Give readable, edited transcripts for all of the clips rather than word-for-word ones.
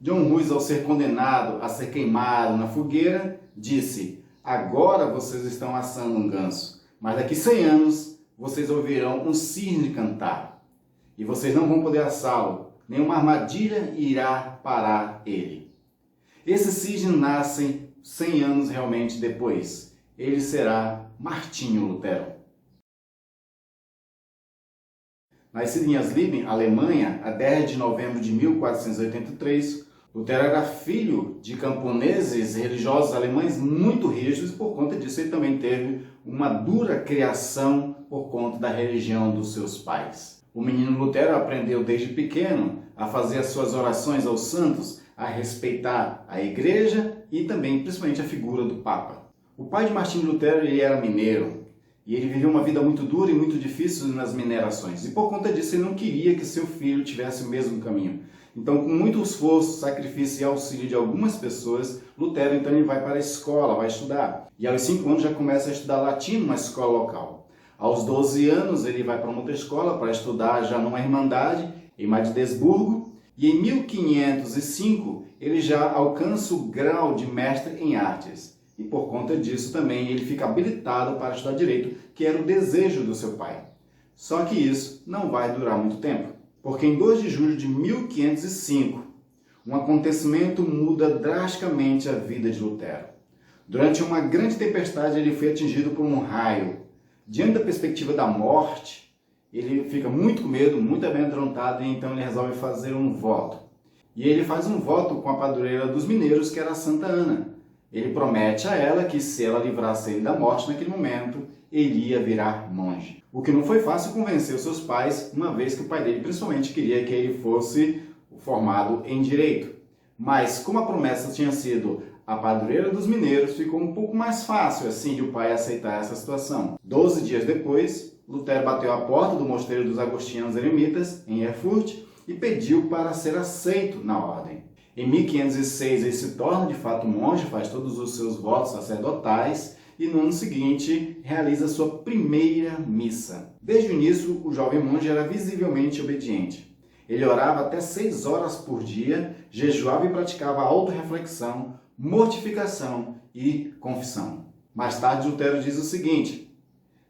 John Hus, ao ser condenado a ser queimado na fogueira, disse: agora vocês estão assando um ganso, mas daqui 100 anos vocês ouvirão um cisne cantar. E vocês não vão poder assá-lo, nenhuma armadilha irá parar ele. Esse cisne nasce 100 anos realmente depois. Ele será Martinho Lutero. Nascido em Aslieben, Alemanha, a 10 de novembro de 1483, Lutero era filho de camponeses religiosos alemães muito rígidos e por conta disso ele também teve uma dura criação por conta da religião dos seus pais. O menino Lutero aprendeu desde pequeno a fazer as suas orações aos santos, a respeitar a igreja e também, principalmente, a figura do Papa. O pai de Martinho Lutero ele era mineiro e ele viveu uma vida muito dura e muito difícil nas minerações. E por conta disso ele não queria que seu filho tivesse o mesmo caminho. Então, com muito esforço, sacrifício e auxílio de algumas pessoas, Lutero então ele vai para a escola, vai estudar. E aos 5 anos já começa a estudar latim numa escola local. Aos 12 anos ele vai para uma outra escola para estudar já numa irmandade em Magdesburgo. E em 1505 ele já alcança o grau de mestre em artes. E por conta disso também ele fica habilitado para estudar direito, que era o desejo do seu pai. Só que isso não vai durar muito tempo, porque em 2 de julho de 1505, um acontecimento muda drasticamente a vida de Lutero. Durante uma grande tempestade ele foi atingido por um raio. Diante da perspectiva da morte, ele fica muito com medo, muito amedrontado, e então ele resolve fazer um voto. E ele faz um voto com a padroeira dos mineiros, que era a Santa Ana. Ele promete a ela que se ela livrasse ele da morte naquele momento, ele ia virar monge. O que não foi fácil convencer os seus pais, uma vez que o pai dele principalmente queria que ele fosse formado em direito. Mas como a promessa tinha sido a padroeira dos mineiros, ficou um pouco mais fácil assim de o pai aceitar essa situação. 12 dias depois, Lutero bateu à porta do mosteiro dos Agostinianos Eremitas, em Erfurt, e pediu para ser aceito na ordem. Em 1506 ele se torna de fato monge, faz todos os seus votos sacerdotais e no ano seguinte realiza sua primeira missa. Desde o início, o jovem monge era visivelmente obediente. Ele orava até 6 horas por dia, jejuava e praticava autorreflexão, mortificação e confissão. Mais tarde, Lutero diz o seguinte: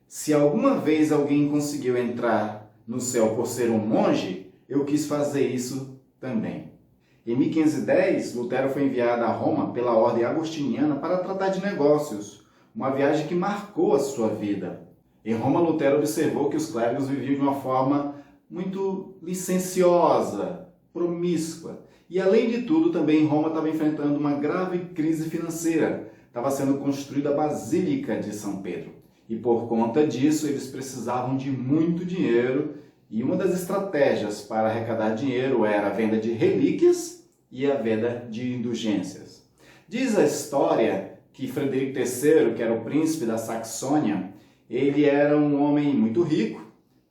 se alguma vez alguém conseguiu entrar no céu por ser um monge, eu quis fazer isso também. Em 1510, Lutero foi enviado a Roma pela ordem agostiniana para tratar de negócios, uma viagem que marcou a sua vida. Em Roma, Lutero observou que os clérigos viviam de uma forma muito licenciosa, promíscua. E, além de tudo, também Roma estava enfrentando uma grave crise financeira. Estava sendo construída a Basílica de São Pedro. E, por conta disso, eles precisavam de muito dinheiro. E uma das estratégias para arrecadar dinheiro era a venda de relíquias e a venda de indulgências. Diz a história que Frederico III, que era o príncipe da Saxônia, ele era um homem muito rico,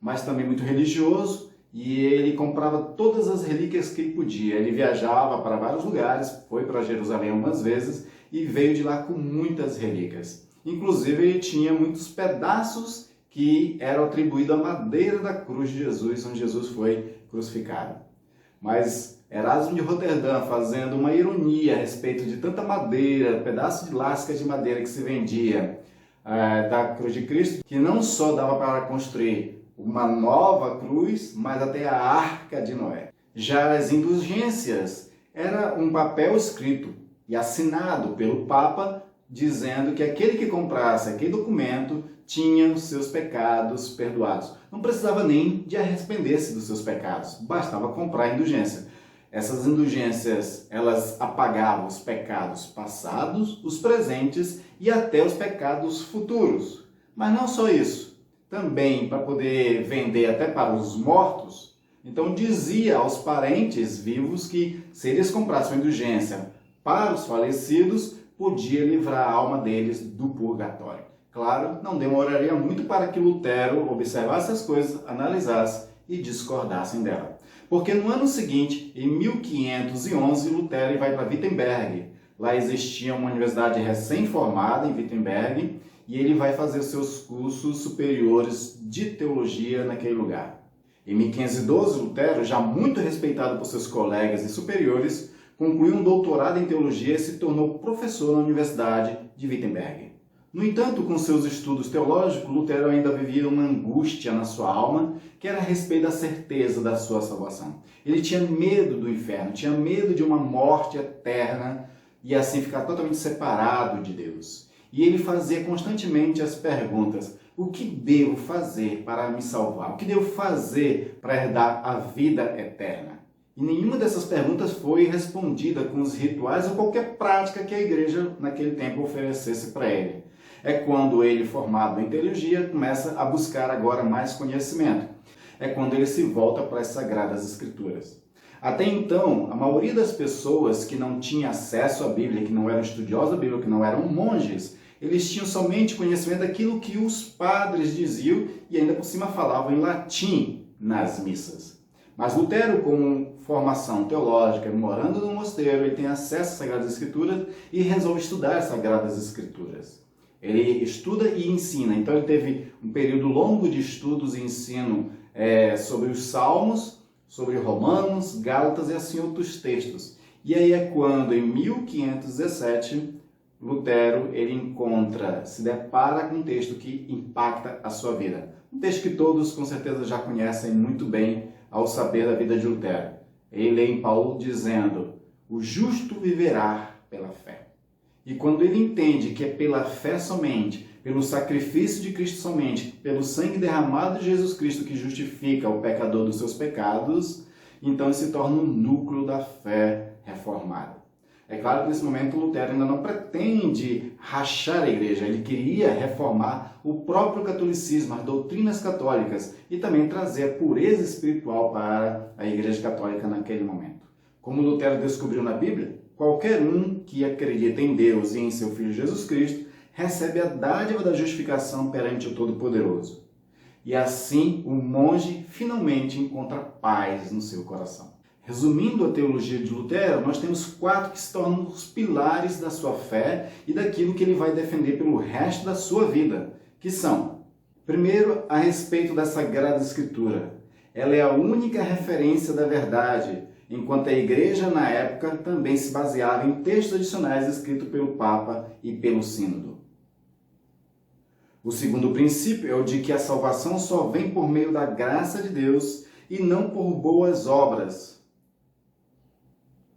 mas também muito religioso, e ele comprava todas as relíquias que ele podia. Ele viajava para vários lugares, foi para Jerusalém algumas vezes e veio de lá com muitas relíquias. Inclusive, ele tinha muitos pedaços que eram atribuídos à madeira da cruz de Jesus, onde Jesus foi crucificado. Mas Erasmo de Roterdã, fazendo uma ironia a respeito de tanta madeira, pedaço de lasca de madeira que se vendia da cruz de Cristo, que não só dava para construir uma nova cruz, mas até a Arca de Noé. Já as indulgências era um papel escrito e assinado pelo Papa, dizendo que aquele que comprasse aquele documento tinha os seus pecados perdoados. Não precisava nem de arrepender-se dos seus pecados, bastava comprar a indulgência. Essas indulgências, elas apagavam os pecados passados, os presentes e até os pecados futuros. Mas não só isso, também para poder vender até para os mortos, então dizia aos parentes vivos que se eles comprassem a indulgência para os falecidos, podia livrar a alma deles do purgatório. Claro, não demoraria muito para que Lutero observasse as coisas, analisasse e discordassem dela. Porque no ano seguinte, em 1511, Lutero vai para Wittenberg. Lá existia uma universidade recém-formada em Wittenberg e ele vai fazer os seus cursos superiores de teologia naquele lugar. Em 1512, Lutero, já muito respeitado por seus colegas e superiores, concluiu um doutorado em teologia e se tornou professor na Universidade de Wittenberg. No entanto, com seus estudos teológicos, Lutero ainda vivia uma angústia na sua alma, que era a respeito da certeza da sua salvação. Ele tinha medo do inferno, tinha medo de uma morte eterna e assim ficar totalmente separado de Deus. E ele fazia constantemente as perguntas: o que devo fazer para me salvar? O que devo fazer para herdar a vida eterna? E nenhuma dessas perguntas foi respondida com os rituais ou qualquer prática que a igreja naquele tempo oferecesse para ele. É quando ele, formado em teologia, começa a buscar agora mais conhecimento. É quando ele se volta para as Sagradas Escrituras. Até então, a maioria das pessoas que não tinha acesso à Bíblia, que não eram estudiosos da Bíblia, que não eram monges, eles tinham somente conhecimento daquilo que os padres diziam e ainda por cima falavam em latim nas missas. Mas Lutero, com formação teológica, morando no mosteiro, ele tem acesso às Sagradas Escrituras e resolve estudar as Sagradas Escrituras. Ele estuda e ensina, então ele teve um período longo de estudos e ensino sobre os Salmos, sobre Romanos, Gálatas e assim outros textos. E aí é quando, em 1517, Lutero ele se depara com um texto que impacta a sua vida. Um texto que todos com certeza já conhecem muito bem ao saber da vida de Lutero. Ele lê em Paulo dizendo: o justo viverá pela fé. E quando ele entende que é pela fé somente, pelo sacrifício de Cristo somente, pelo sangue derramado de Jesus Cristo que justifica o pecador dos seus pecados, então ele se torna o núcleo da fé reformada. É claro que nesse momento Lutero ainda não pretende rachar a igreja, ele queria reformar o próprio catolicismo, as doutrinas católicas e também trazer a pureza espiritual para a igreja católica naquele momento. Como Lutero descobriu na Bíblia, qualquer um que acredita em Deus e em seu Filho Jesus Cristo recebe a dádiva da justificação perante o Todo-Poderoso. E assim o monge finalmente encontra paz no seu coração. Resumindo a teologia de Lutero, nós temos 4 que se tornam os pilares da sua fé e daquilo que ele vai defender pelo resto da sua vida, que são: primeiro, a respeito da Sagrada Escritura. Ela é a única referência da verdade, enquanto a igreja na época também se baseava em textos adicionais escritos pelo Papa e pelo Sínodo. O segundo princípio é o de que a salvação só vem por meio da graça de Deus e não por boas obras.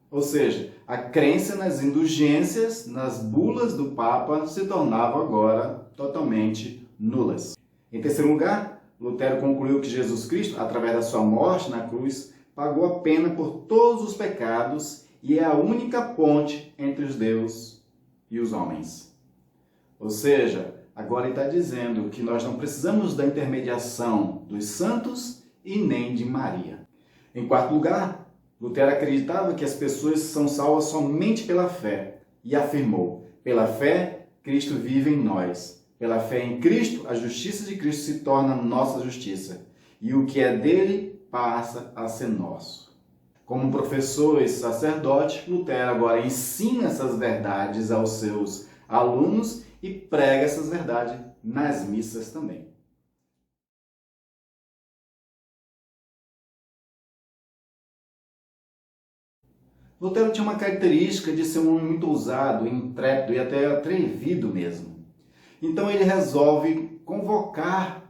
Ou seja, a crença nas indulgências, nas bulas do Papa se tornava agora totalmente nulas. Em terceiro lugar, Lutero concluiu que Jesus Cristo, através da sua morte na cruz, pagou a pena por todos os pecados e é a única ponte entre os Deus e os homens. Ou seja, agora ele está dizendo que nós não precisamos da intermediação dos santos e nem de Maria. Em quarto lugar, Lutero acreditava que as pessoas são salvas somente pela fé e afirmou: pela fé, Cristo vive em nós. Pela fé em Cristo, a justiça de Cristo se torna nossa justiça. E o que é dele passa a ser nosso. Como professor e sacerdote, Lutero agora ensina essas verdades aos seus alunos e prega essas verdades nas missas também. Lutero tinha uma característica de ser um homem muito ousado, intrépido e até atrevido mesmo. Então ele resolve convocar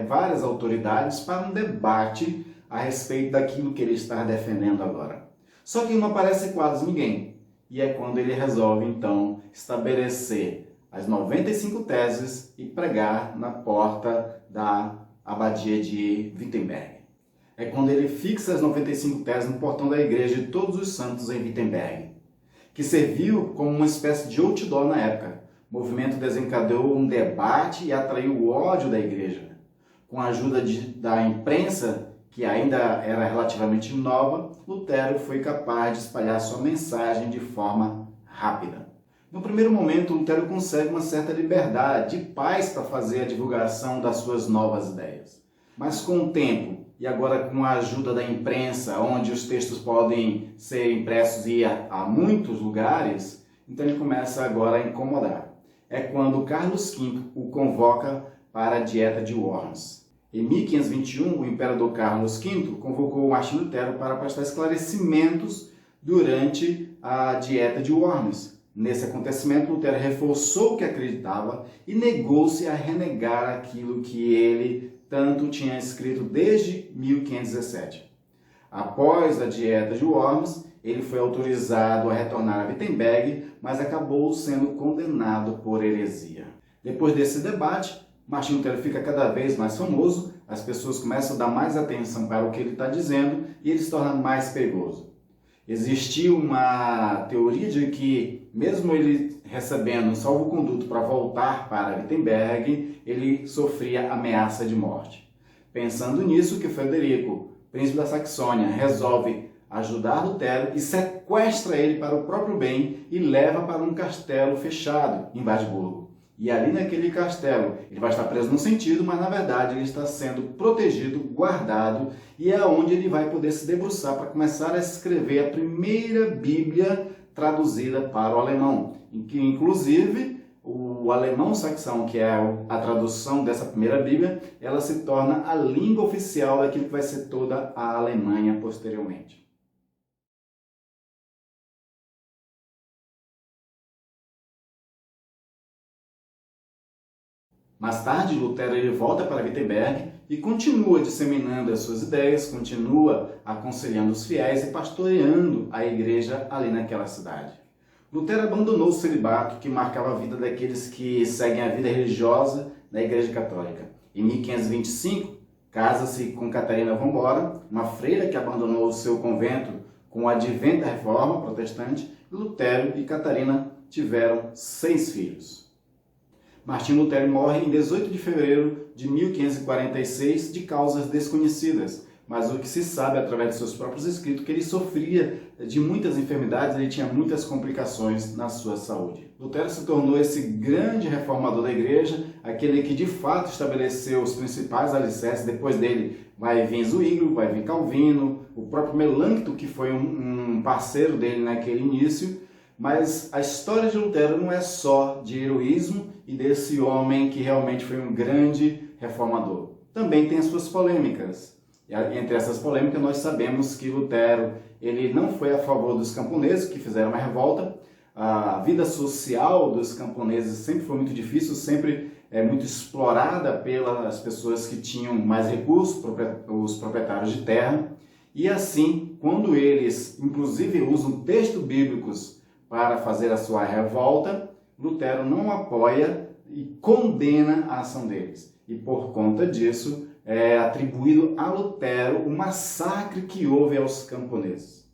várias autoridades para um debate a respeito daquilo que ele está defendendo agora. Só que não aparece quase ninguém. E é quando ele resolve, então, estabelecer as 95 teses e pregar na porta da abadia de Wittenberg. É quando ele fixa as 95 teses no portão da igreja de Todos os Santos em Wittenberg, que serviu como uma espécie de outdoor na época. O movimento desencadeou um debate e atraiu o ódio da igreja. Com a ajuda da imprensa, que ainda era relativamente nova, Lutero foi capaz de espalhar sua mensagem de forma rápida. No primeiro momento, Lutero consegue uma certa liberdade e paz para fazer a divulgação das suas novas ideias. Mas com o tempo, e agora com a ajuda da imprensa, onde os textos podem ser impressos e ir a muitos lugares, então ele começa agora a incomodar. É quando Carlos V o convoca para a Dieta de Worms. Em 1521, o imperador Carlos V convocou Martim Lutero para prestar esclarecimentos durante a Dieta de Worms. Nesse acontecimento, Lutero reforçou o que acreditava e negou-se a renegar aquilo que ele tanto tinha escrito desde 1517. Após a Dieta de Worms, ele foi autorizado a retornar a Wittenberg, mas acabou sendo condenado por heresia. Depois desse debate, Martinho Lutero fica cada vez mais famoso, as pessoas começam a dar mais atenção para o que ele está dizendo e ele se torna mais perigoso. Existia uma teoria de que, mesmo ele recebendo um salvo-conduto para voltar para Wittenberg, ele sofria ameaça de morte. Pensando nisso, que Frederico, príncipe da Saxônia, resolve ajudar Lutero e sequestra ele para o próprio bem e leva para um castelo fechado em Wartburgo. E ali naquele castelo ele vai estar preso no sentido, mas na verdade ele está sendo protegido, guardado, e é onde ele vai poder se debruçar para começar a escrever a primeira Bíblia traduzida para o alemão, em que inclusive o alemão saxão, que é a tradução dessa primeira Bíblia, ela se torna a língua oficial daquilo que vai ser toda a Alemanha posteriormente. Mais tarde, Lutero ele volta para Wittenberg e continua disseminando as suas ideias, continua aconselhando os fiéis e pastoreando a igreja ali naquela cidade. Lutero abandonou o celibato que marcava a vida daqueles que seguem a vida religiosa da Igreja Católica. Em 1525, casa-se com Catarina von Bora, uma freira que abandonou o seu convento com o advento da Reforma Protestante. Lutero e Catarina tiveram 6 filhos. Martinho Lutero morre em 18 de fevereiro de 1546 de causas desconhecidas, mas o que se sabe através de seus próprios escritos é que ele sofria de muitas enfermidades, ele tinha muitas complicações na sua saúde. Lutero se tornou esse grande reformador da igreja, aquele que de fato estabeleceu os principais alicerces. Depois dele vai vir Zwinglio, vai vir Calvino, o próprio Melanchthon, que foi um parceiro dele naquele início. Mas a história de Lutero não é só de heroísmo e desse homem que realmente foi um grande reformador. Também tem as suas polêmicas. E entre essas polêmicas nós sabemos que Lutero ele não foi a favor dos camponeses que fizeram uma revolta. A vida social dos camponeses sempre foi muito difícil, sempre muito explorada pelas pessoas que tinham mais recursos, os proprietários de terra. E assim, quando eles inclusive usam textos bíblicos para fazer a sua revolta, Lutero não apoia e condena a ação deles. E por conta disso, é atribuído a Lutero o massacre que houve aos camponeses.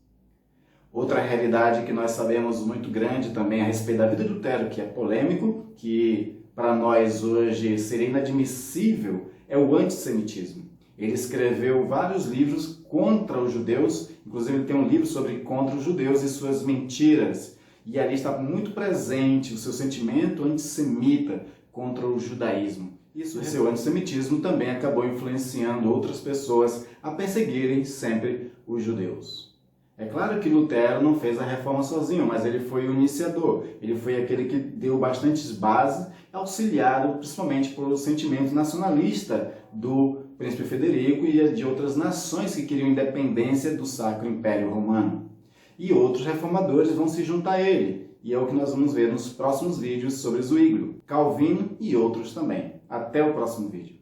Outra realidade que nós sabemos muito grande também a respeito da vida de Lutero, que é polêmico, que para nós hoje seria inadmissível, é o antissemitismo. Ele escreveu vários livros contra os judeus, inclusive ele tem um livro sobre contra os judeus e suas mentiras. E ali está muito presente o seu sentimento antissemita contra o judaísmo. Isso, o seu antissemitismo também acabou influenciando outras pessoas a perseguirem sempre os judeus. É claro que Lutero não fez a reforma sozinho, mas ele foi o iniciador. Ele foi aquele que deu bastantes bases, auxiliado principalmente pelo sentimento nacionalista do príncipe Frederico e de outras nações que queriam independência do Sacro Império Romano. E outros reformadores vão se juntar a ele, e é o que nós vamos ver nos próximos vídeos sobre Zwinglio, Calvino e outros também. Até o próximo vídeo.